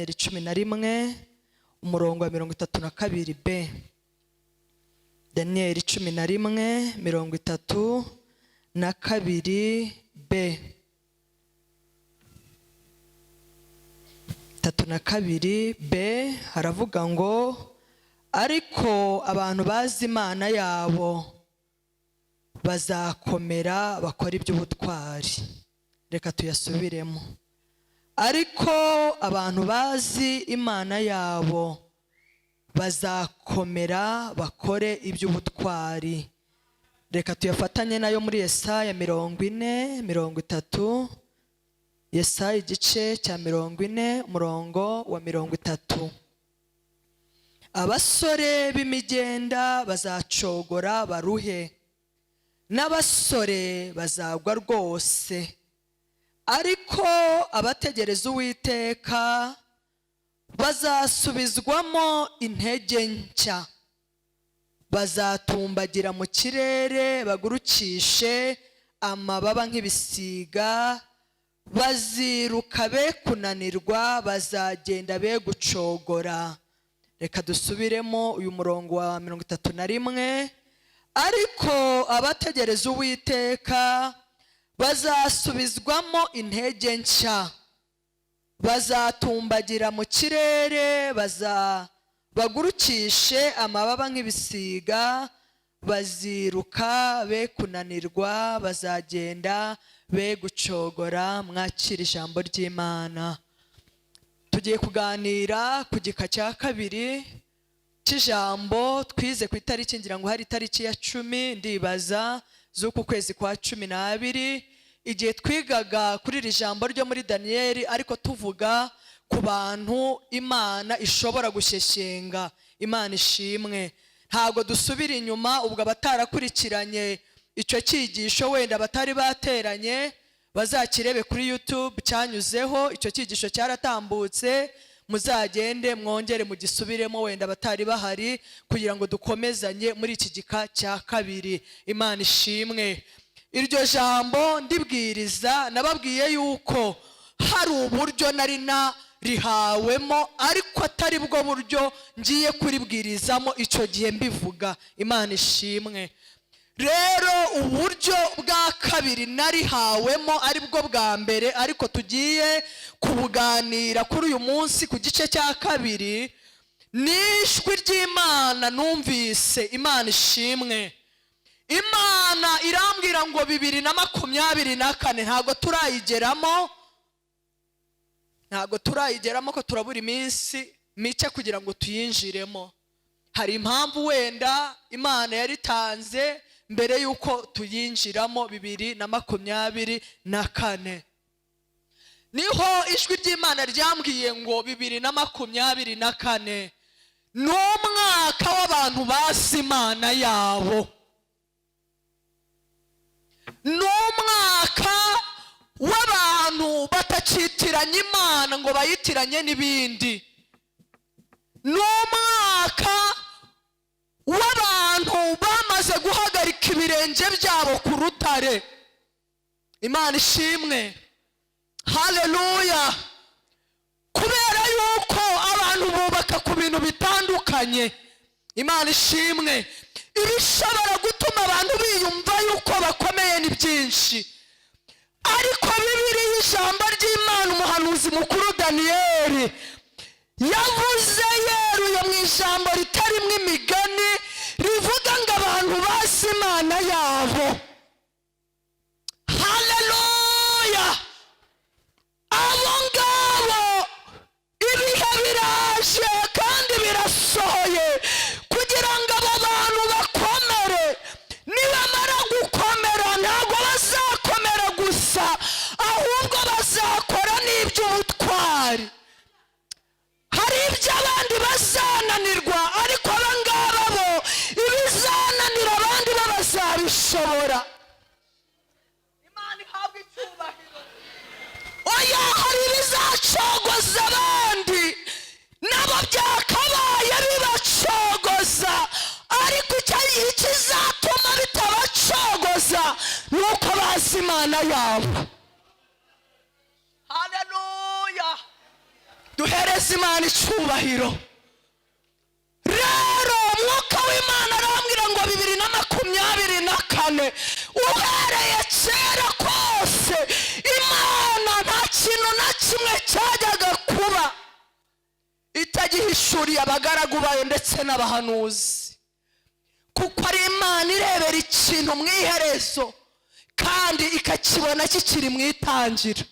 Daniyeli 11 umurongo wa 32b. Daniyeli 11 32b. 32b haravuga ngo ariko abantu bazi Imana yabo bazakomera bakora iby'ubutwari. Reka tuyasubiremo. Ariko abantu bazi Imana yabo bazakomera bakore iby'ubutwari. Reka tuyafatanye nayo muri Yesaya 40:30. Yesaya igice cya 40 umurongo wa 30. Abasore b'imigenda bazacogora baruhe, n'abasore bazagwa rwose, ariko abategereza Uwiteka bazasubizwamo intege nshya. Bazatumbagira mu kirere bagurukishe amababa nk'ibisiga, baziruka be kunanirwa, bazagenda be gucogora. Reka dusubiremo uyu murongo wa 31. Ariko abategereza Uwiteka bazasubizwamo intege nshya. Bazatumbagira mu kirere, bagurukishe amababa nk'ibisiga, baziruka be kunanirwa, bazagenda be gucogora. Mwakira ijambo ry'Imana. Tugiye kuganira ku gika cya 2 cy'ijambo twize ku itariki, ngira ngo hari itariki ya 10 ndibaza z'uku kwezi kwa 12, igihe twigaga kuri iri jambo ryo muri Daniyeli, ariko tuvuga ku bantu Imana ishobora gushyeshyenga. Imana ishimwe. Ntabwo dusubira inyuma. Ubwo abatarakurikiranye icyo cyigisho, wenda batari bateranye, bazakirebe kuri YouTube cyanyuzeho. Icyo cyigisho cyaratambutse, muzagende mwongere mugisubiremo, wenda batari bahari, kugira ngo dukomezanye muri iki gika cya 2. Imana ishimwe. Iryo jambo ndibwiriza nababwiye yuko hari uburyo nari narihawemo, ariko atari bwo buryo ngiye kuribwirizamo icyo gihe mbivuga. Imana ishimwe. Rero uburyo bwa 2 narihawemo ari bwo bwa mbere, ariko tugiye kubuganira kuri uyu munsi ku gice cya 2, n'ijwi ry'Imana numvise. Imana ishimwe. Imana irambwira ngo 2024 ntago turayigeramo ko turabura iminsi mike kugira ngo tuyinjiremo. Hari impamvu wenda Imana yaritanze mbere yuko tuyinjiramo 2024. Niho ijwi ry'Imana ryambwiye ngo 2024 ni umwaka w'abantu bazi Imana yabo. Ni umwaka w'abantu batacitiranya Imana ngo bayitiranye n'ibindi. Ni umwaka w'abantu bamaze guhagarika ibirenge byabo ku rutare. Imana ishimwe. Haleluya. Kubera yuko abantu bubaka ku bintu bitandukanye. Imana ishimwe. Ibishobora gutuma abantu biyumva yuko bakomeye ni byinshi, ariko Bibiliya ijambo ry'Imana umuhanuzi mukuru Daniyeli yavuze yeruye mu ijambo ritarimo imigani, rivuga ngo abantu bazi Imana yabo. Haleluya. Abo ngabo ibihe biraje kandi birasohoye kugira ngo abo bantu bakomere. Nibamara gukomera ntabwo bazakomera gusa, ahubwo bazakora n'iby'ubutwari. Hari ibyo abandi bazananirwa, ariko abangaba bo ibizananira abandi bo bazabishobora. Imana ihabwa icyubahiro. Oya, hari ibizacogoza abandi, nabo byakabaye bibacogoza, ariko ikizatuma bitabacogoza nuko bazi Imana yabo. Haleluya. Duhereze cyubahiro. Rero umwuka w'Imana arambwira ngo 2024 uhereye kera kose Imana nta kintu na kimwe cyajyaga kuba itagihishuriye abagaragu bayo ndetse n'abahanuzi, kuko ari Imana irebera ikintu mu iherezo kandi ikakibona kikiri mu itangira.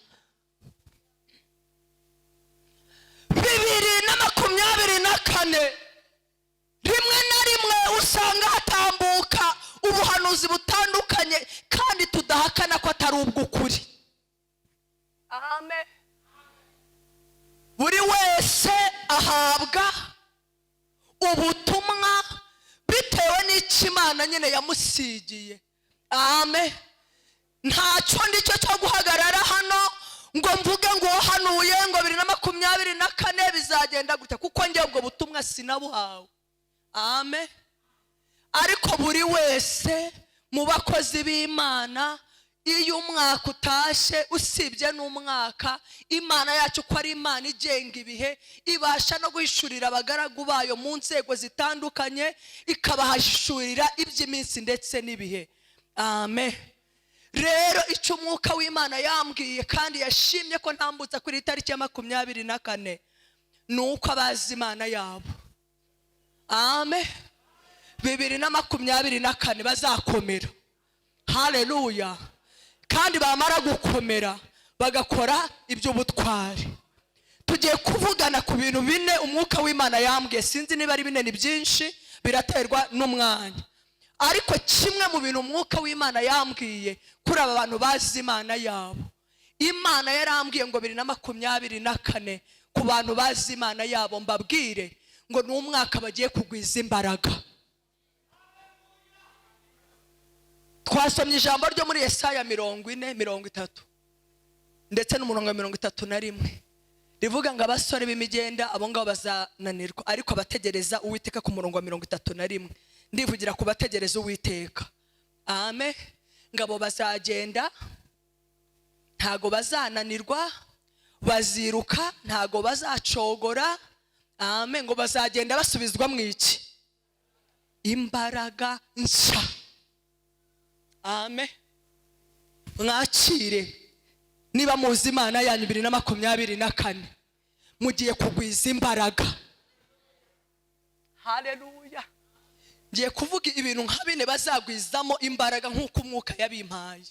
2024 rimwe na rimwe usanga hatambuka ubuhanuzi butandukanye kandi tudahakana ko atari ubw'ukuri. Amen. Buri wese ahabwa ubutumwa bitewe n'icyo Imana nyine yamusigiye. Amen. Ntacyo ndicyo cyo guhagarara hano ngo mvuge ngo wahanuye ngo 2024 bizagenda gute, kuko njye ubwo butumwa sinabuhawe. Amen. Ariko buri wese mu bakozi b'Imana, iyo umwaka utashe, usibye n'umwaka, Imana yacu ko ari Imana igenga ibihe, ibasha no guhishurira abagaragu bayo mu nzego zitandukanye, ikabahishurira iby'iminsi ndetse n'ibihe. Amen. Rero icyo umwuka w'Imana yambwiye kandi yashimye ko ntambutsa kuri itariki ya 24 ni uko abazi Imana yabo. Amen. 2024 bazakomera. Haleluya. Kandi bamara gukomera bagakora iby'ubutwari. Tugiye kuvugana ku bintu bine umwuka w'Imana yambwiye, sinzi niba ari bine, ni byinshi, biraterwa n'umwanya. Ariko kimwe mu bintu umwuka w'Imana yambwiye kuri aba bantu bazi Imana yabo, Imana yarambwiye ngo 2024 ku bantu bazi Imana yabo mbabwire ngo ni umwaka bagiye kugwiza imbaraga. Twasomye ijambo ryo muri Yesaya 40:30 ndetse n'umurongo wa 31 rivuga ngo abasore b'imigenda abo ngabo bazananirwa, ariko abategereza Uwiteka ku murongo wa 31 ndivugira ku bategereza Uwiteka. Amen. Ngabo bazagenda ntago bazananirwa, baziruka ntago bazacogora. Amen. Ngo bazagenda basubizwa mu iki? Imbaraga nshya. Amen. Mwakire niba muzi Imana yanyu 2024 mugiye kugwiza imbaraga. Haleluya. Ngiye kuvuga ibintu nka bine bazagwizamo imbaraga nk'uko umwuka yabimpaye.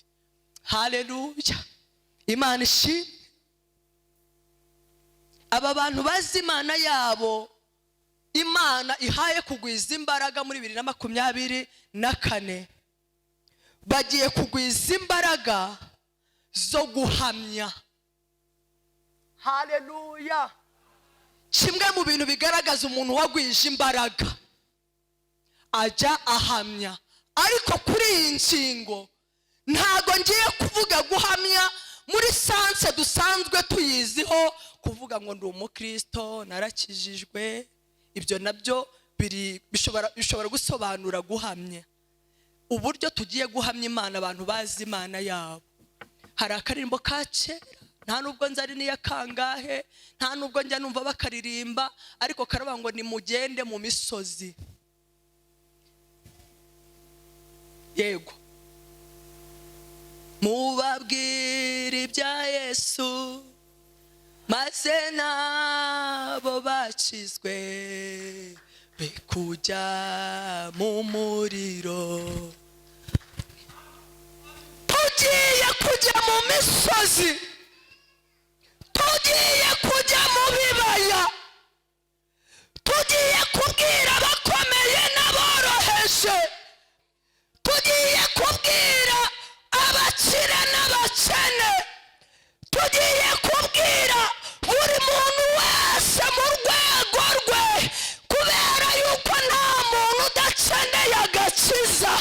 Haleluya. Imana ishimwe. Aba bantu bazi Imana yabo, Imana ihaye kugwiza imbaraga muri 2024 bagiye kugwiza imbaraga zo guhamya. Haleluya. Kimwe mu bintu bigaragaza umuntu wagwije imbaraga, ajya ahamya. Ariko kuri iyi ngingo ntago ngiye kuvuga guhamya muri sanse dusanzwe tuyiziho, kuvuga ngo ndi umukristo narakijijwe. Ibyo nabyo bishobora gusobanura guhamya. Uburyo tugiye guhamya Imana abantu bazi Imana yabo. Hari akaririmbo ka kera, nta nubwo nzari niya kangahe, nta nubwo njya numva bakaririmba, ariko karavuga ngo nimugende mu misozi. Yego. Mubabwire ibya Yesu maze nabo bakizwe be kujya mu muriro. Tugiye kujya mu misozi, tugiye kujya mu bibaya, tugiye kubwira abakomeye n'aboroheje, tugiye kubwira abakire n'abakene, tugiye kubwira buri muntu wese mu rwego rwe, kubera yuko nta muntu udakeneye agakiza.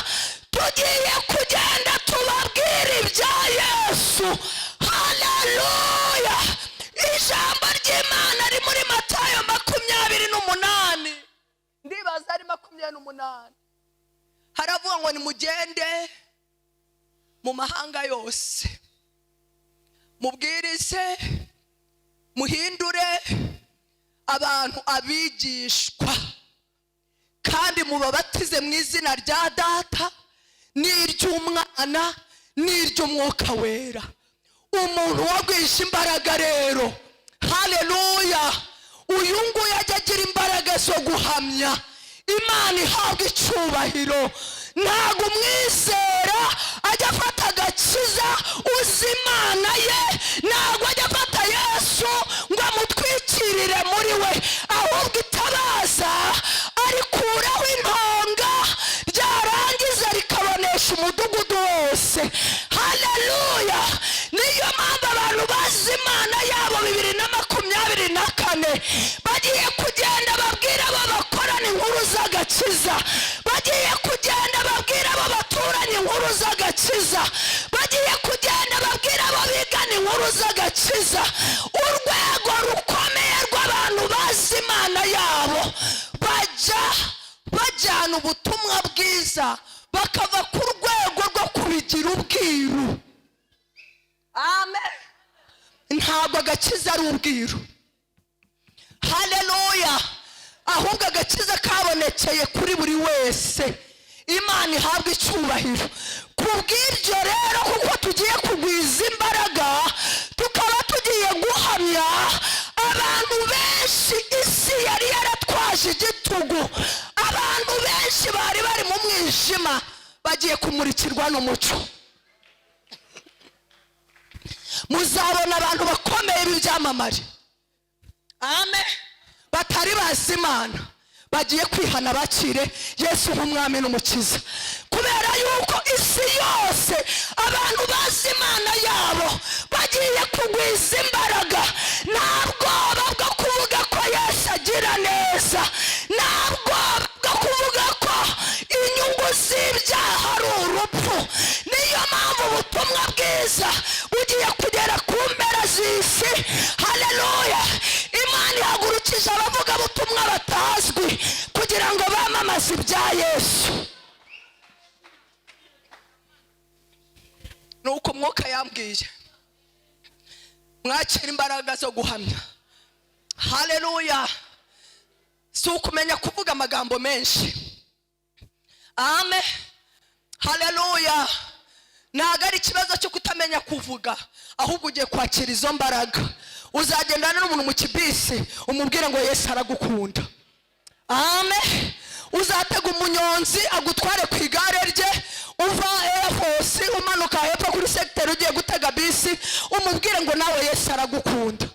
Tugiye kugenda tubabwira ibya Yesu. Haleluya. Ijambo ry'Imana ri muri Matayo 28, ndibaza ari 28, haravuga ngo nimugende mu mahanga yose, mubwirize, muhindure abantu abigishwa, kandi mubabatize mu izina rya Data n'iry'Umwana n'iry'Umwuka wera. Umuntu wagwisha imbaraga rero, haleluya, uyu nguyu ajya agira imbaraga zo guhamya. Imana ihabwa icyubahiro. Ntabwo umwizera ajya afata agakiza uzi Imana ye, ntabwo ajya afata Yesu ngo amutwikirire muri we, ahubwo itabaza arikuraho intonga, ryarangiza rikabonesha umudugudu wose. Haleluya. Niyo mpamvu abantu bazi Imana yabo 2024 bagiye kugenda babwira abo bakorana inkuru z'agakiza, bagiye kugenda babwira abo baturanye inkuru z'agakiza, bagiye kugenda babwira abo bigana inkuru z'agakiza. Urwego rukomeye rw'abantu bazi Imana yabo bajyana ubutumwa bwiza, bakava ku rwego rwo kubigira ubwiru. Amen. Ntabwo agakiza ari ubwiru, haleluya, ahubwo agakiza kabonekeye kuri buri wese. Imana ihabwa icyubahiro. Kubw'ibyo rero, kuko tugiye kugwiza imbaraga, tukaba tugiye guhamya, abantu benshi isi yari yaratwaje igitugu, abantu benshi bari bari mu mwijima, bagiye kumurikirwa n'umucyo. Muzabona abantu bakomeye b'ibyamamare, amen, batari bazi Imana, bagiye kwihana bakire Yesu nk'umwami n'umukiza. Kubera yuko isi yose abantu bazi Imana yabo bagiye kugwiza imbaraga. Nta bwoba bwo kuvuga ko Yesu agira neza, nta bwoba bwo kuvuga ko inyungu z'ibyaha ari urupfu. Niyo mpamvu ubutumwa bwiza bugiye kugera ku mpera z'isi. Haleluya. Imana ihagurukije abavuga ubutumwa batazwi kugira ngo bamamaze ibya Yesu. Nuko Mwuka yambwiye mwakira imbaraga zo guhamya. Haleluya. Si ukumenya kuvuga amagambo menshi, amen, haleluya. Ntabwo ari ikibazo cyo kutamenya kuvuga, ahubwo ugiye kwakira izo mbaraga. Uzagendana n'umuntu mu kibisi umubwire ngo Yesu aragukunda, amen. Uzatega umunyonzi agutware ku igare rye, uva Air Force umanuka hepfo kuri secteur ugiye gutega bisi, umubwire ngo nawe Yesu aragukunda.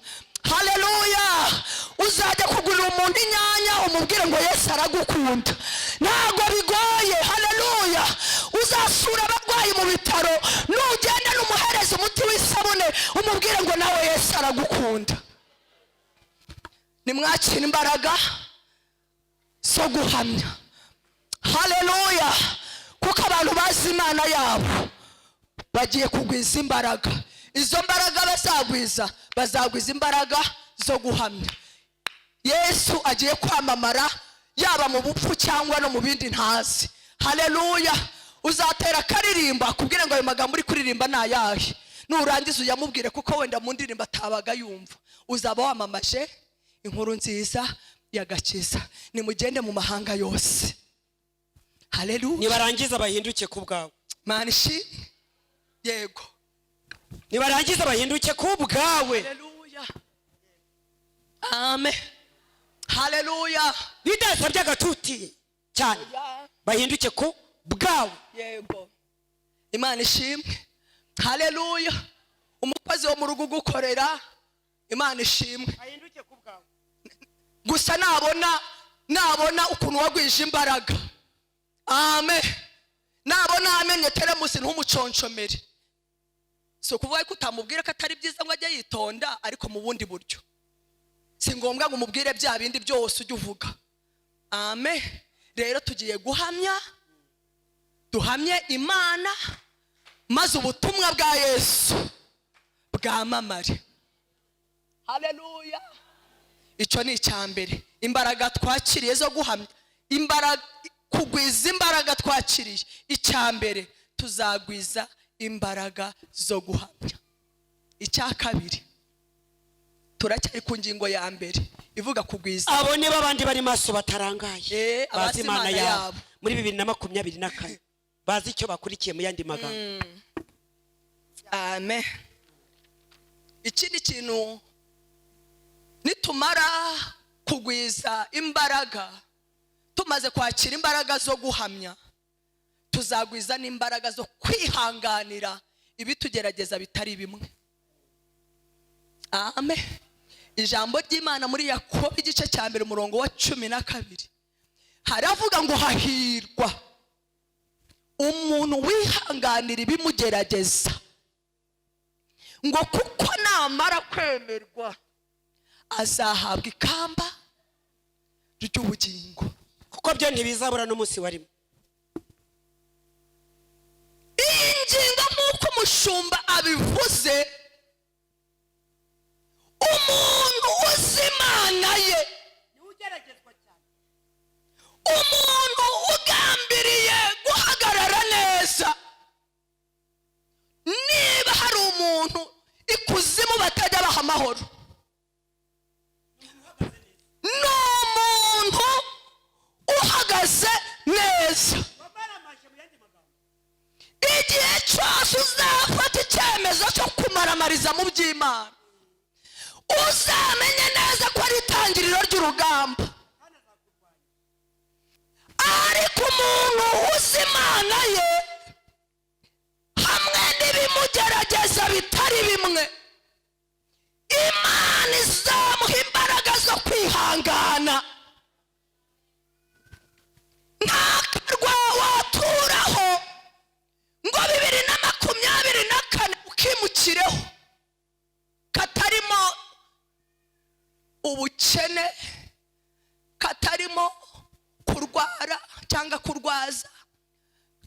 Haleluya. Uzajya kugurira umuntu inyanya, umubwire ngo Yesu aragukunda. Ntabwo bigoye. Haleluya. Uzasura abarwayi mu bitaro, nugenda n'umuhereza umuti w'isabune, umubwire ngo nawe Yesu aragukunda. Nimwakira imbaraga zo guhamya. Haleluya. Kuko abantu bazi Imana yabo bagiye kugwiza imbaraga. Izo mbaraga bazagwiza imbaraga zo guhamya. Yesu agiye kwamamara, yaba mu bupfu cyangwa no mu bindi ntazi. Haleluya. Uzatera karirimba kubwira ngo ayo magambo uri kuririmba nayahe, nurangiza uyamubwire, kuko wenda mu ndirimbo atabaga yumva. Uzaba wamamaje inkuru nziza y'agakiza. Nimugende mu mahanga yose. Haleluya. Nibarangiza bahinduke ku bwawe. Manishi. Yego. Nibarangiza bahinduke ku bwawe. Haleluya. Amen. Haleluya. Bidasabye agatuti cyane, bahinduke ku bwawe. Yego. Imana ishimwe. Haleluya. Umukozi wo mu rugo gukorera, Imana ishimwe. Bahinduke ku bwawe. Gusa nabona ukuntu wagwije imbaraga, amen, nabona amenye teremusi ntumuconshomere. So kuvuga ko utamubwira ko atari byiza ngo ajye yitonda, ariko mu bundi buryo. Si ngombwa ngo umubwire bya bindi byose ujye uvuga. Amen. Rero tugiye guhamya, duhamye Imana, maze ubutumwa bwa Yesu bwamamare. Haleluya. Icyo ni icyambere. Imbaraga twakiriye zo guhamya, imbaraga kugwiza imbaraga twakiriye. Icyambere, tuzagwiza imbaraga zo guhamya. Icya kabiri, turacyari ku ngingo ya mbere ivuga kugwiza. abo nibo abandi bari maso batarangaye bazi abazi imana Imana yabo yabo. muri 2024 bazi icyo bakurikiye mu yandi magambo. Amen. Ikindi kintu nitumara kugwiza imbaraga, tumaze kwakira imbaraga zo guhamya, tuzagwiza n'imbaraga zo kwihanganira ibitugerageza bitari bimwe. Amen. Ijambo ry'Imana muri Yakobo igice cya mbere umurongo wa 12 haravuga ngo hahirwa umuntu wihanganira ibimugerageza, ngo kuko namara kwemerwa azahabwa ikamba ry'ubugingo. kuko byo ntibizabura n'umunsi warimo. Iyi ngingo nk'uko umushumba abivuze, umuntu uzi Imana ye, umuntu ugambiriye guhagarara neza, niba hari umuntu ikuzimu batajya baha amahoro, ni umuntu uhagaze neza. Igihe cyose uzafata icyemezo cyo kumaramariza mu by'Imana, uzamenye neza ko ari itangiriro ry'urugamba. Ariko umuntu uzi Imana ye, hamwe n'ibimugerageza bitari bimwe, Imana izamuha imbaraga zo kwihangana. Nta karwa waturaho ngo 2024 ukimukireho katarimo ubukene, katarimo kurwara cyangwa kurwaza,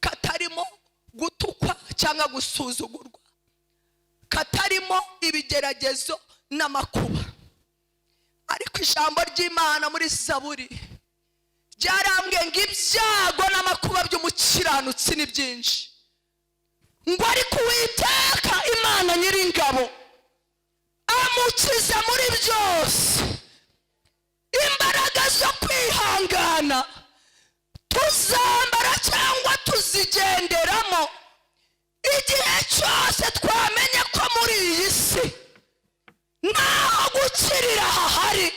katarimo gutukwa cyangwa gusuzugurwa, katarimo ibigeragezo n'amakuba. Ariko ijambo ry'Imana muri Zaburi ryarambwiye ngo ibyago n'amakuba by'umukiranutsi ni byinshi, ngo ariko Uwiteka Imana Nyiringabo amukiza muri byose. Imbaraga zo kwihangana tuzambara cyangwa tuzigenderamo igihe cyose twamenye ko muri iyi si ntaho gukirira hahari.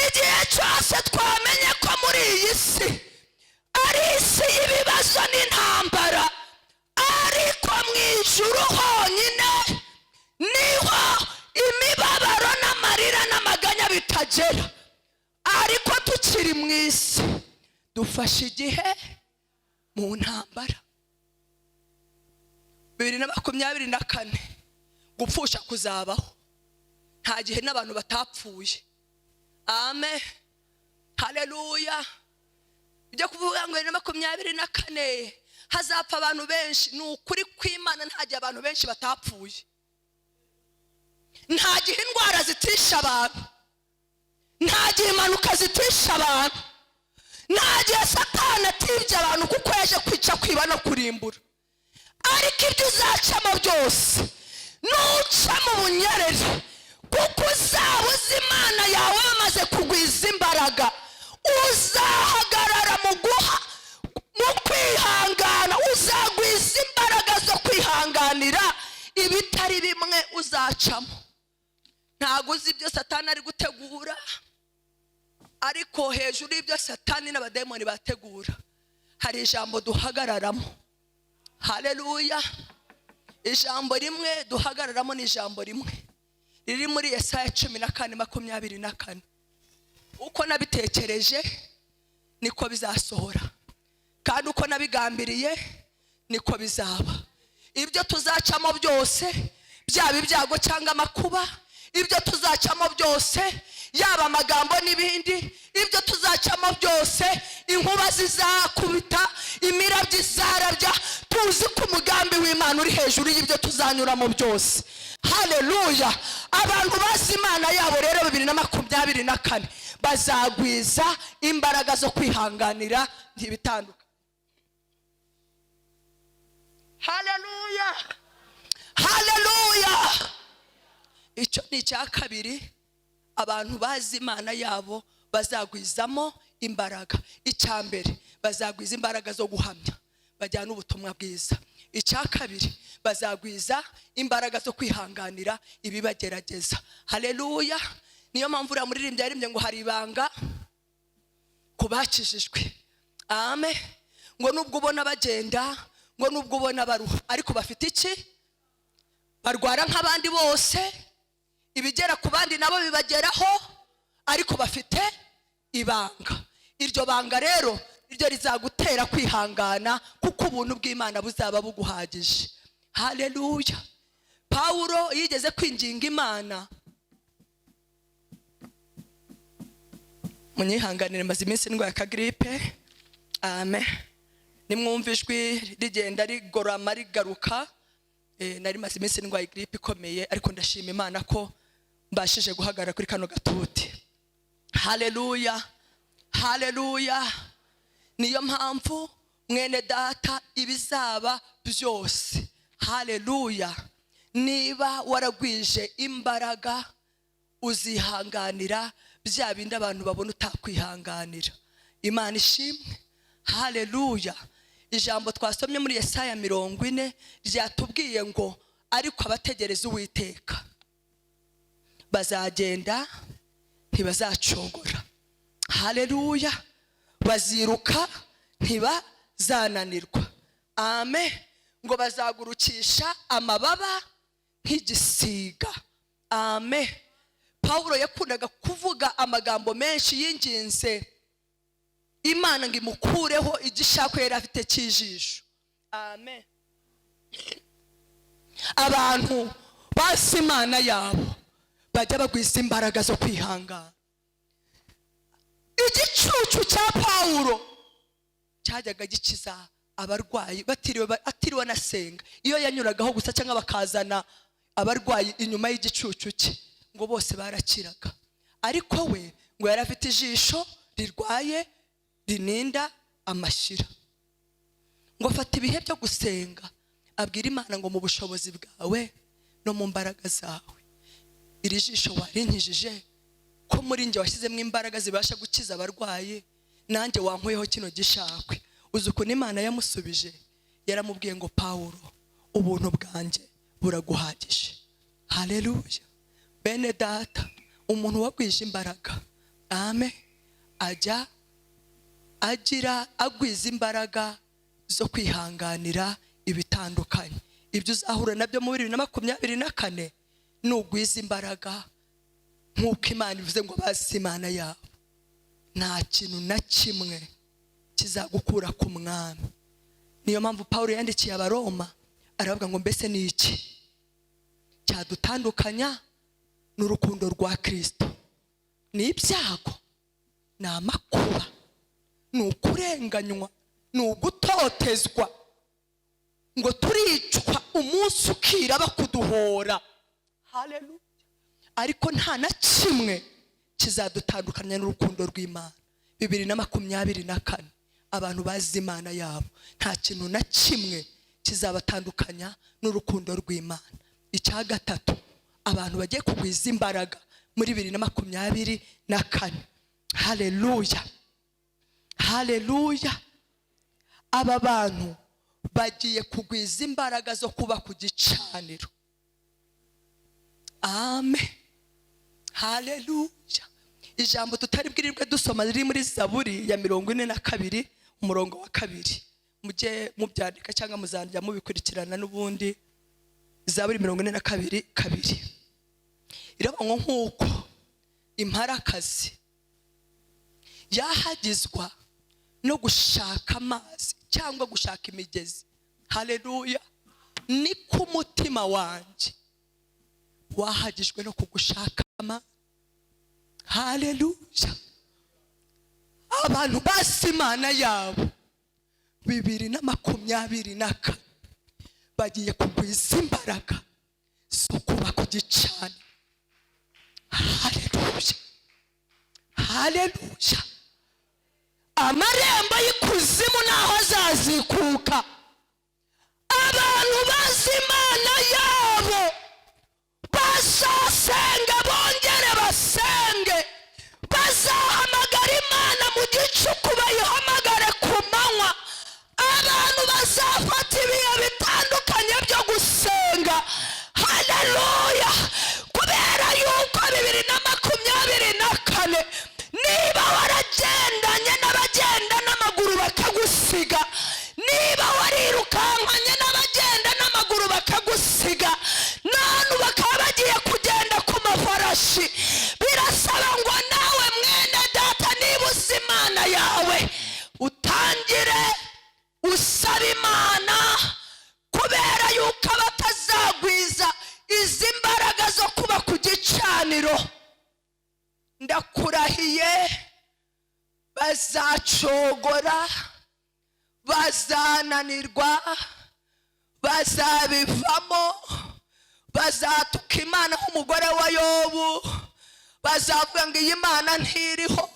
Igihe cyose twamenye ko muri iyi si ari isi y'ibibazo n'intambara, ariko mu ijuru honyine niho imibabaro n'amarira n'amaganya bitagera. Ariko tukiri mu isi dufashe igihe mu ntambara. 2024 gupfusha kuzabaho, nta gihe n'abantu batapfuye. Amen. Haleluya. Ibyo kuvuga ngo 2024 hazapfa abantu benshi, ni ukuri kw'Imana nta gihe abantu benshi batapfuye. Nta gihe indwara zitisha abantu, nta gihe impanuka zitisha abantu, nta gihe Satani atibye abantu kuko yaje kwica, kwiba no kurimbura. Ariko ibyo uzacamo byose nuca mu bunyerere, kuko uzaba uzi Imana yawe wamaze kugwiza imbaraga, uzahagarara mu kwihangana, uzagwiza imbaraga zo kwihanganira ibitari bimwe uzacamo. Ntago uzi ibyo Satani ari gutegura, ariko hejuru y'ibyo Satani n'abadayimoni bategura hari ijambo duhagararamo. Haleluya. Ijambo rimwe duhagararamo ni ijambo rimwe riri muri Yesaya 14:24. Uko nabitekereje niko bizasohora, kandi uko nabigambiriye niko bizaba. Ibyo tuzacamo byose, byaba ibyago cyangwa amakuba, ibyo tuzacamo byose, yaba amagambo n'ibindi, ibyo tuzacamo byose, inkuba zizakubita, imirabyo izarabya, tuzi ko umugambi w'Imana uri hejuru y'ibyo tuzanyuramo byose. Haleluya. Abantu bazi Imana yabo rero 2024 bazagwiza imbaraga zo kwihanganira ntibitandukanye. Haleluya. Haleluya. icyo ni icya kabiri. Abantu bazi Imana yabo bazagwizamo imbaraga. Icya mbere, bazagwiza imbaraga zo guhamya, bajyana ubutumwa bwiza. Icya kabiri, bazagwiza imbaraga zo kwihanganira ibibagerageza. Haleluya. Niyo mpamvu uriya muririmbyi yaririmbye ngo hari ibanga ku bakijijwe. Amen. Ngo nubwo ubona bagenda, ngo nubwo ubona baruha, ariko bafite iki? Barwara nk'abandi bose, ibigera ku bandi nabo bibageraho, ariko bafite ibanga. Iryo banga rero iryo rizagutera kwihangana, kuko ubuntu bw'Imana buzaba buguhagije. Haleluya. Pawulo yigeze kwinginga Imana, munyihanganire maze iminsi ndwaye akagripe. Amen. Nimwumva ijwi rigenda rigorama rigaruka, nari maze iminsi ndwaye gripe ikomeye, ariko ndashima Imana ko mbashije guhagarara kuri kano gatuti. Haleluya. Haleluya. Niyo mpamvu mwene data, ibizaba byose, haleluya, niba waragwije imbaraga uzihanganira bya bindi abantu babona utakwihanganira. Imana ishimwe. Haleluya. Ijambo twasomye muri Yesaya 40 ryatubwiye ngo ariko abategereza Uwiteka bazagenda ntibazacogora. Haleluya. Baziruka ntibazananirwa. Amen. Ngo bazagurukisha amababa nk'igisiga. Amen. Pawulo yakundaga kuvuga amagambo menshi y'inginze Imana ngo imukureho igishako yari afite cy'ijisho. Amen. Abantu basi Imana yabo bajya bagwiza imbaraga zo kwihangana. Igicucu cya Pawulo cyajyaga gikiza abarwayi atiriwe anasenga. Iyo yanyuragaho gusa cyangwa bakazana abarwayi inyuma y'igicucu cye, ngo bose barakiraga. Ariko we ngo yari afite ijisho rirwaye rininda amashira. Ngo afata ibihe byo gusenga, abwira Imana ngo mu bushobozi bwawe no mu mbaraga zawe, iri jisho warinkijije, ko muri nje washyizemo imbaraga zibasha gukiza abarwayi, nanjye wankuyeho kino gishakwe. Uzi ukuntu Imana yamusubije? Yaramubwiye ngo Pawulo, ubuntu bwanjye buraguhagije. Haleluya. Bene data, umuntu wagwije imbaraga, amen, ajya agira agwiza imbaraga zo kwihanganira ibitandukanye. Ibyo uzahura nabyo mu 2024 nugwiza imbaraga nk'uko Imana ivuze ngo basi Imana yabo, nta kintu na kimwe kizagukura ku mwami. Niyo mpamvu Pawulo yandikiye Abaroma aravuga ngo mbese ni iki cyadutandukanya n'urukundo rwa Kristo? Ni ibyago, ni amakuba, ni ukurenganywa, ni ugutotezwa, ngo turicwa umunsi ukira bakuduhora. Haleluya. Ariko nta na kimwe kizadutandukanya n'urukundo rw'Imana. 2024 abantu bazi Imana yabo, nta kintu na kimwe kizabatandukanya n'urukundo rw'Imana. Icya gatatu, abantu bagiye kugwiza imbaraga muri 2024. Haleluya. Haleluya. Aba bantu bagiye kugwiza imbaraga zo kuba ku gicaniro. Amen. Haleluya. Ijambo tutari bwirirwe dusoma riri muri Zaburi ya 42 umurongo wa 2. Mujye mubyandika cyangwa muzandya mubikurikirana n'ubundi. Zaburi 42 2. Iravuga nk'uko imparakazi yahagizwa no gushaka amazi cyangwa gushaka imigezi. Haleluya. Ni ku mutima wanjye wahagijwe no kugushaka amazi. Haleluya. Abantu basi Imana yabo 2024 bagiye kugwiza imbaraga zo kuba ku gicaniro. Haleluya. Haleluya. Amarembo y'ikuzimu naho azazikuka. Abantu bazi Imana yabo basase ufata ibihe bitandukanye byo gusenga. Haleluya! Kubera yuko 2024 niba waragendanye n'abagenda n'amaguru bakagusiga, niba warirukankanye n'abagenda n'amaguru bakagusiga, none bakaba bagiye kugenda ku mafarashi, birasaba ngo nawe mwene data niba uzi Imana yawe utangire usaba Imana, kubera yuko batazagwiza izi mbaraga zo kuba ku gicaniro. Ndakurahiye bazacogora, bazananirwa, bazabivamo, bazatuka Imana nk'umugore wa Yobu, bazavuga ngo iyi Mana ntiriho.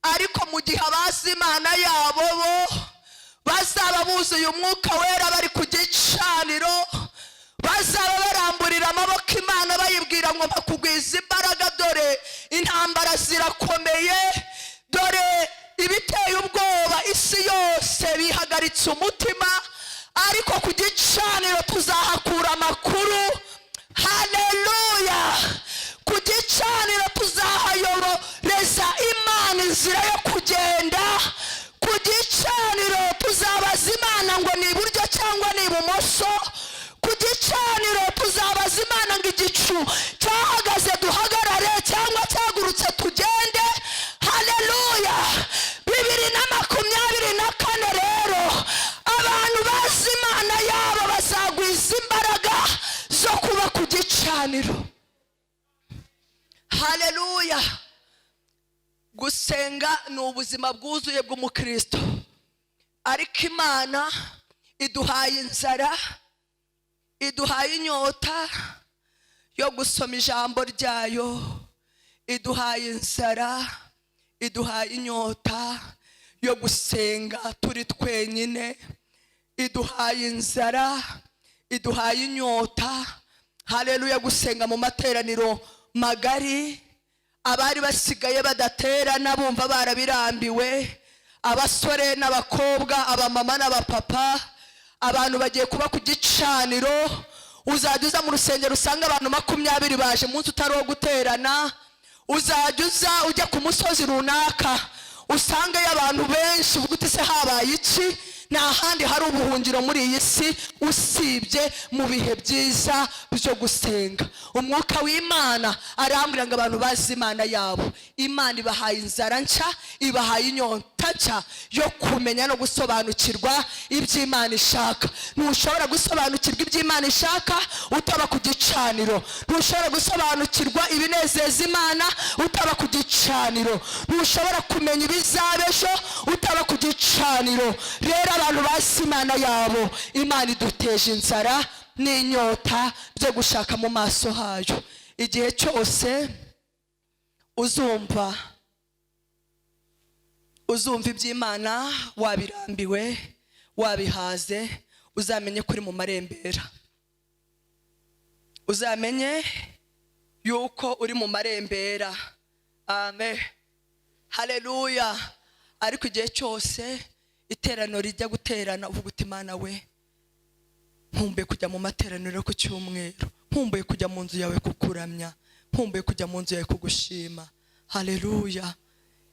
Ariko mu gihe abazi Imana yabo bo bazaba buzuye umwuka wera bari ku gicaniro, bazaba baramburira amaboko Imana bayibwira ngo bakugwiza imbaraga, dore intambara zirakomeye, dore ibiteye ubwoba isi yose bihagaritse umutima, ariko ku gicaniro tuzahakura amakuru. Haleluya! Ku gicaniro tuzahayoreza Imana inzira yo kugenda, ku gicaniro tuzabaza Imana ngo ni iburyo cyangwa ni ibumoso, ku gicaniro tuzabaza Imana ngo igicu cyahagaze duhagarare cyangwa cyagurutse tugende. Haleluya! 2024 rero abantu bazi Imana yabo bazagwiza imbaraga zo kuba ku gicaniro. Haleluya! Gusenga ni ubuzima bwuzuye bw'umukristo, ariko Imana iduhaye inzara, iduhaye inyota yo gusoma ijambo ryayo, iduhaye inzara, iduhaye inyota yo gusenga turi twenyine, iduhaye inzara, iduhaye inyota. Haleluya! Gusenga mu materaniro magari, abari basigaye badaterana bumva barabirambiwe, abasore n'abakobwa, abamama n'abapapa, abantu bagiye kuba ku gicaniro. Uzajya uza mu rusengero usanga abantu 20 baje munsi utari wo guterana, uzajya uza ujya ku musozi runaka usangeyo abantu benshi, uvuga uti se habaye iki? Nta handi hari ubuhungiro muri iyi si usibye mu bihe byiza byo gusenga. Umwuka w'Imana arambwira ngo abantu bazi Imana yabo, Imana ibahaye inzara nshya, ibahaye inyota nshya yo kumenya no gusobanukirwa iby'Imana ishaka. Ntushobora gusobanukirwa iby'Imana ishaka utaba ku gicaniro, ntushobora gusobanukirwa ibinezeza Imana utaba ku gicaniro, ntushobora kumenya ibizaba ejo utaba ku gicaniro. Rero abantu bazi Imana yabo, Imana iduteje inzara n'inyota byo gushaka mu maso hayo. Igihe cyose uzumva iby'Imana wabirambiwe, wabihaze, uzamenye kuri mu marembera, uzamenye yuko uri mu marembera. Amen. Haleluya! Ariko igihe cyose iteraniro rijya guterana uvuga uti Imana we, nkumbuye kujya mu materaniro ku cyumweru, nkumbuye kujya mu nzu yawe kukuramya, nkumbuye kujya mu nzu yawe kugushima. Haleluya!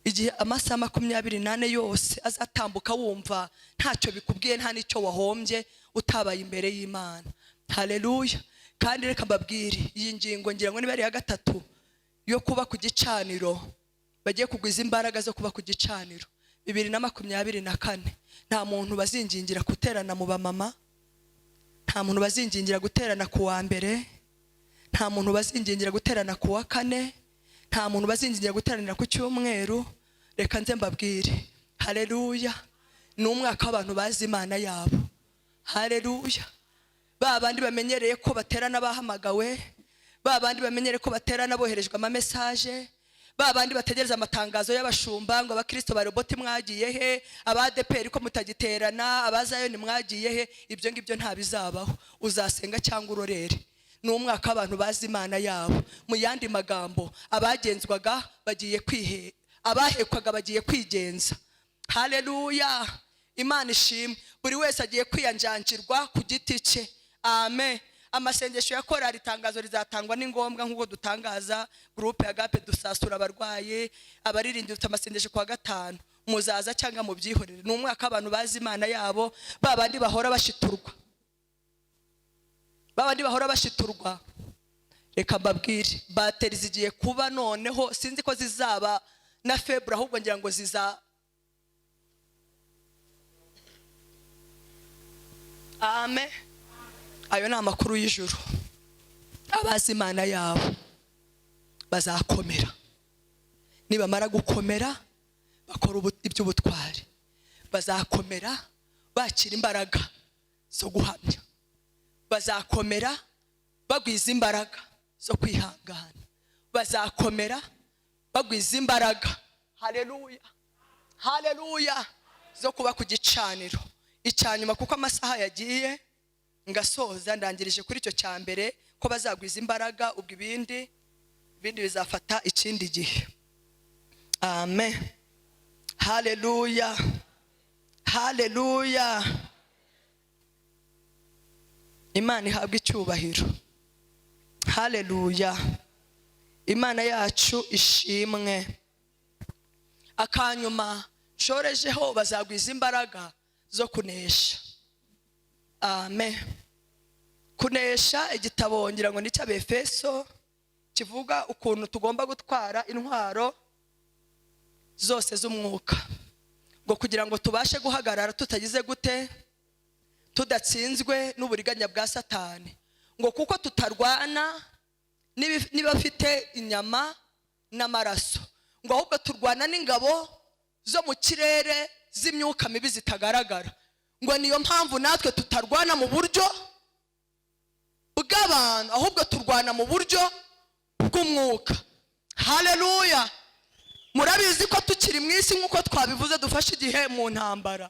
Igihe amasaha 28 yose azatambuka wumva ntacyo bikubwiye, nta nicyo wahombye utabaye imbere y'Imana. Haleluya! Kandi reka mbabwire iyi ngingo, ngira ngo ni bari ya gatatu yo kuba ku gicaniro, bagiye kugwiza imbaraga zo kuba ku gicaniro. 2024 nta muntu bazingingira guterana mu bamama, nta muntu bazingingira guterana ku wa mbere, nta muntu bazingingira guterana ku wa kane, nta muntu bazingingira guteranira ku cyumweru. Reka nze mbabwire, haleluya, ni umwaka w'abantu bazi Imana yabo. Haleluya! Ba bandi bamenyereye ko baterana bahamagawe, ba bandi bamenyereye ko baterana boherejwe ama message, ba bandi bategereza amatangazo y'abashumba ngo abakristo ba roboti mwagiye he, abadeperi ko mutagiterana, abazayo ni mwagiye he. Ibyo ngibyo nta bizabaho, uzasenga cyangwa urorere. Ni umwaka abantu bazi Imana yabo. Mu yandi magambo, abagenzwaga bagiye abahekwaga bagiye kwigenza. Haleluya! Imana ishimwe. buri wese agiye kwiyanjanjirwa ku giti cye. Amen. Amasengesho ya korali itangazo rizatangwa ni ngombwa nk'uko dutangaza groupe ya Gape dusasura abarwayi, abaririmbyi dufite amasengesho kwa gatanu. Muzaza cyangwa mubyihorere. Ni umwaka abantu bazi Imana yabo, babandi bahora bashiturwa. Reka mbabwire, bateri zigiye kuba noneho, sinzi ko zizaba na February, ahubwo ngira ngo Amen. Ayo ni amakuru y'ijuru. Abazi Imana yabo bazakomera. Nibamara gukomera bakora iby'ubutwari, bazakomera bakira imbaraga zo guhamya, bazakomera bagwiza imbaraga zo kwihangana, bazakomera bagwiza imbaraga, haleluya haleluya, zo kuba ku gicaniro icyanyuma, kuko amasaha yagiye. Ngasoza ndangirije kuri icyo cya mbere ko bazagwiza imbaraga, ubwo ibindi bizafata ikindi gihe. Amen. Haleluya haleluya. Imana ihabwe icyubahiro. Haleluya. Imana yacu ishimwe. Akanyuma shorejeho, bazagwiza imbaraga zo kunesha. Amen. Kunesha, igitabo ngira ngo ni cy'Abefeso kivuga ukuntu tugomba gutwara intwaro zose z'umwuka, ngo kugira ngo tubashe guhagarara tutagize gute, tudatsinzwe n'uburiganya bwa Satani. Ngo kuko tutarwana n'ibafite inyama n'amaraso, ngo ahubwo turwana n'ingabo zo mu kirere z'imyuka mibi zitagaragara. Ngo niyo mpamvu natwe tutarwana mu buryo bw'abantu, ahubwo turwana mu buryo bw'umwuka. Haleluya. Murabizi ko tukiri mu isi nk'uko twabivuze, dufashe igihe mu ntambara.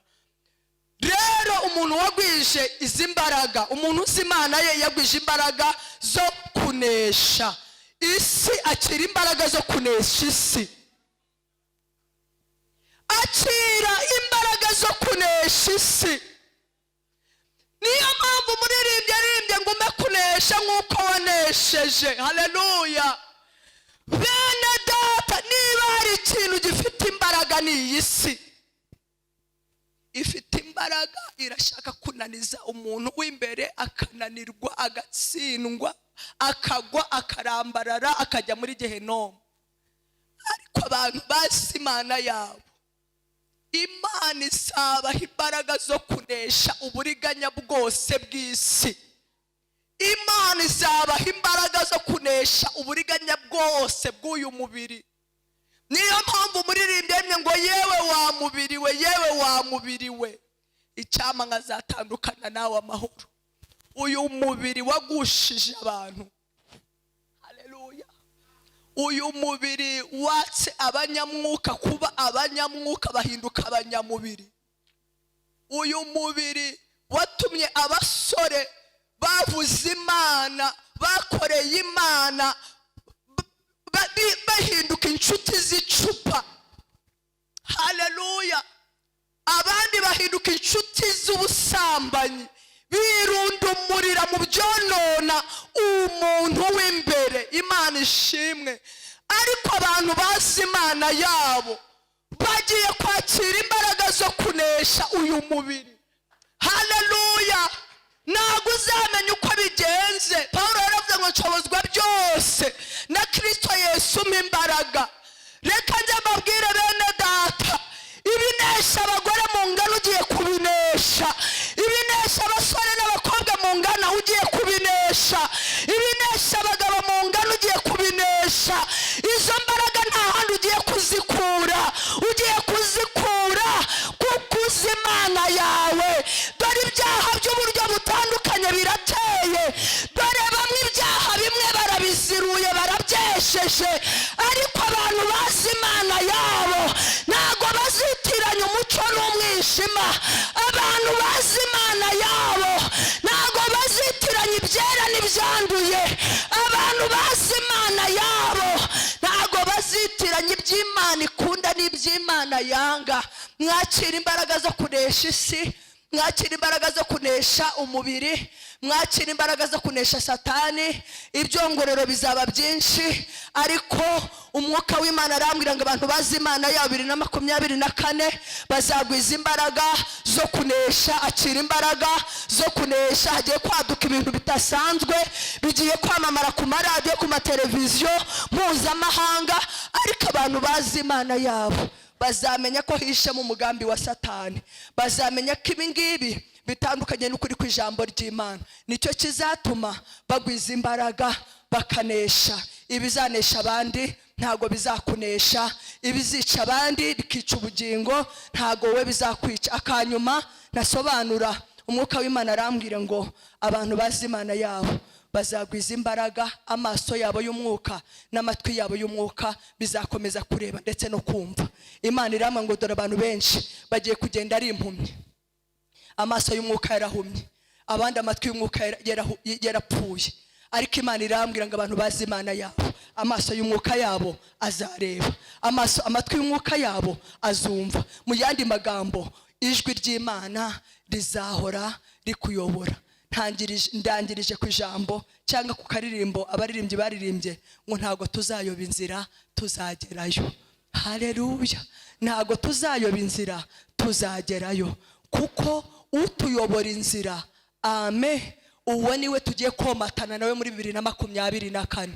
Rero umuntu wagwije izi mbaraga, umuntu uzi Imana ye yagwije imbaraga zo kunesha isi, akira imbaraga zo kunesha isi, akira imbaraga zo kunesha isi. Niyo mpamvu umuririmbyi aririmbye ngo ume kunesha nk'uko wanesheje. Haleluya. Bene data, niba hari ikintu gifite imbaraga ni iyi si. Ifite imbaraga, irashaka kunaniza umuntu w'imbere, akananirwa, agatsindwa, akagwa, akarambarara, akajya muri Gehinomu. Ariko abantu bazi Imana yabo, Imana isabaho imbaraga zo kunesha uburiganya bwose bw'isi. Imana izabaho imbaraga zo kunesha uburiganya bwose bw'uyu mubiri. Niyo mpamvu umuririmbyi ngo yewe wa mubiri we, yewe wa mubiri we, icyama nkazatandukana nawe amahoro. Uyu mubiri wagushije abantu. Haleluya. Uyu mubiri watse abanyamwuka kuba abanyamwuka bahinduka abanyamubiri. Uyu mubiri watumye abasore bavuze Imana, bakoreye Imana, bahinduka inshuti z'icupa. Haleluya. Abandi bahinduka inshuti z'ubusambanyi, birundumurira mu byonona umuntu w'imbere. Imana ishimwe. Ariko abantu bazi Imana yabo bagiye kwakira imbaraga zo kunesha uyu mubiri. Haleluya. Ntabwo uzamenya uko bigenze. Pawulo yaravuze ngo nshobozwa byose na Kristo Yesu umpa imbaraga. Reka njye mbabwire bene data, ibinesha abagore mu ngano ugiye kubinesha, ibinesha abasore n'abakobwa mu ngano ugiye kubinesha, ibinesha abagabo mu ngano ugiye kubinesha. Izo mbaraga nta handi ugiye kuzikura, ugiye kuzikura kuko uzi Imana yawe. Dore ibyaha by'uburyo butandukanye birateye, dore bamwe ibyaha bimwe barabiziruye, barabyesheje. Ariko abantu bazi Imana yabo ntabwo bazitiranya umucyo n'umwijima. Abantu bazi Imana yabo ntabwo bazitiranya ibyera n'ibyanduye. Abantu bazi Imana yabo ntabwo bazitiranya iby'Imana ikunda n'iby'Imana yanga. Mwakira imbaraga zo kunesha isi, mwakira imbaraga zo kunesha umubiri, mwakira imbaraga zo kunesha satani. Ibyongorero bizaba byinshi, ariko umwuka w'Imana arambwira ngo abantu bazi Imana ya 2024 bazagwiza imbaraga zo kunesha. Akira imbaraga zo kunesha. Hagiye kwaduka ibintu bitasanzwe, bigiye kwamamara ku maradiyo, ku mateleviziyo mpuzamahanga, ariko abantu bazi Imana yabo bazamenya ko hishemo umugambi wa satani. Bazamenya ko ibingibi bitandukanye n'ukuri kw'ijambo ry'Imana. Nicyo kizatuma bagwiza imbaraga bakanesha. Ibizanesha abandi ntago bizakunesha, ibizica abandi bikica ubugingo ntago we bizakwica. Akanyuma nasobanura, umwuka w'Imana arambwira ngo abantu bazi Imana yabo bazagwiza imbaraga, amaso yabo y'umwuka n'amatwi yabo y'umwuka bizakomeza kureba ndetse no kumva. Imana irama ngo dore abantu benshi bagiye kugenda ari impumyi, amaso y'umwuka yarahumye, abandi amatwi y'umwuka yarapfuye, ariko Imana irambwira ngo abantu bazi Imana yabo amaso y'umwuka yabo azareba, amatwi y'umwuka yabo azumva. Mu yandi magambo, ijwi ry'Imana rizahora rikuyobora. Ndangirije ku ijambo cyangwa ku karirimbo abaririmbyi baririmbye ngo ntago tuzayoba inzira tuzagerayo. Haleluya! Ntago tuzayoba inzira tuzagerayo, kuko utuyobora inzira, amen, uwo niwe tugiye komatana nawe muri 2024.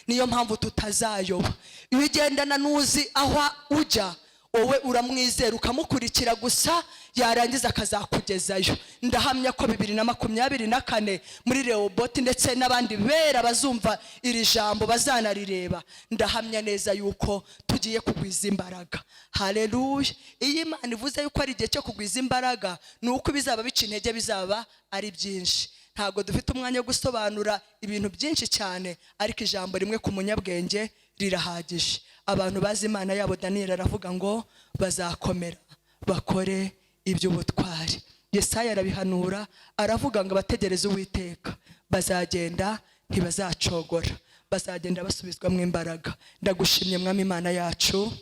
Niyo mpamvu tutazayoba. Iyo ugendana n'uzi aho ujya, wowe uramwizera ukamukurikira gusa, yarangiza akazakugezayo. Ndahamya ko 2024 muri Rehoboth ndetse n'abandi bera bazumva iri jambo bazanarireba, ndahamya neza yuko tugiye kugwiza imbaraga. Haleluya! Iyo Imana ivuze yuko ari igihe cyo kugwiza imbaraga, nuko bizaba bica intege, bizaba ari byinshi. Ntago dufite umwanya wo gusobanura ibintu byinshi cyane, ariko ijambo rimwe ku munyabwenge rirahagije. Abantu bazi Imana yabo, Daniel aravuga ngo bazakomera bakore iby'ubutwari. Yesaya arabihanura, aravuga ngo abategereza Uwiteka bazagenda ntibazacogora, bazagenda basubizwamo imbaraga. Ndagushimye Mwami Imana yacu,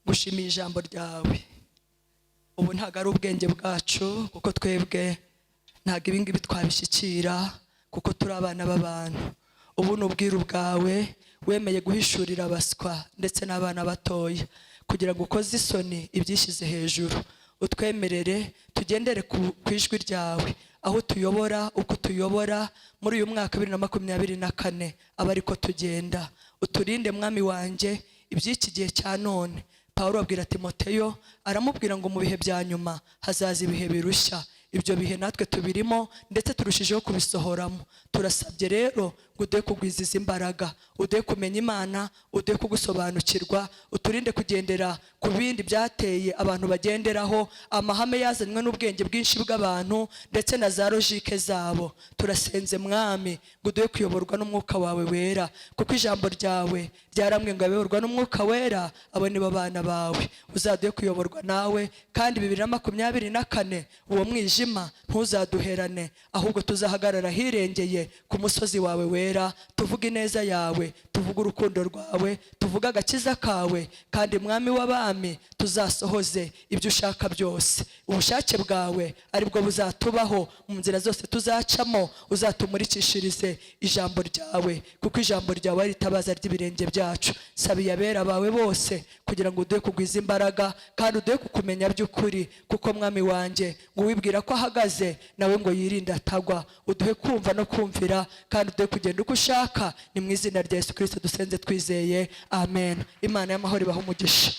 gushimiye ijambo ryawe. Ubu ntago ari ubwenge bwacu, kuko twebwe ntago ibingibi twabishyikira, kuko turi abana b'abantu. Ubu n'ubwiru bwawe wemeye guhishurira abaswa ndetse n'abana batoya, kugira ngo ukoze isoni ibyishyize hejuru. Utwemerere tugendere ku ijwi ryawe, aho tuyobora, uko tuyobora muri uyu mwaka 2024 aba ariko tugenda. Uturinde Mwami wanjye iby'iki gihe cya none. Pawulo abwira Timoteyo, aramubwira ngo mu bihe bya nyuma hazaza ibihe birushya. Ibyo bihe natwe tubirimo ndetse turushijeho kubisohoramo. Turasabye rero ngo uduhe kugwiziza imbaraga, uduhe kumenya Imana, uduhe kugusobanukirwa, uturinde kugendera ku bindi byateye abantu bagenderaho, amahame yazanywe n'ubwenge bwinshi bw'abantu ndetse na za logike zabo. Turasenze Mwami ngo uduhe kuyoborwa n'umwuka wawe wera, kuko ijambo ryawe ryaramwe ngo abeyorwa n'umwuka wera abo nibo bana bawe. Uzaduhe kuyoborwa nawe, kandi 2024 uwo mwijima ntuzaduherane, ahubwo tuzahagarara hirengeye ku musozi wawe wera, tuvuga ineza yawe, tuvuga urukundo rwawe, tuvuga agakiza kawe, kandi Mwami w'abami tuzasohoze ibyo ushaka byose. Ubushake bwawe aribwo buzatubaho mu nzira zose tuzacamo. Uzatumurikishirize ijambo ryawe, kuko ijambo ryawe ari itabaza ry'ibirenge byacu. Sabiye abera bawe bose kugira ngo uduhe kugwiza imbaraga, kandi uduhe kukumenya by'ukuri, kuko Mwami wanjye ngo wibwira ko ahagaze nawe ngo yirinde atagwa. Uduhe kumva no kumvira, kandi uduhe kugenda uko ushaka. Ni mu izina rya Yesu Kristo dusenze twizeye, amen. Imana y'amahoro ibahe umugisha.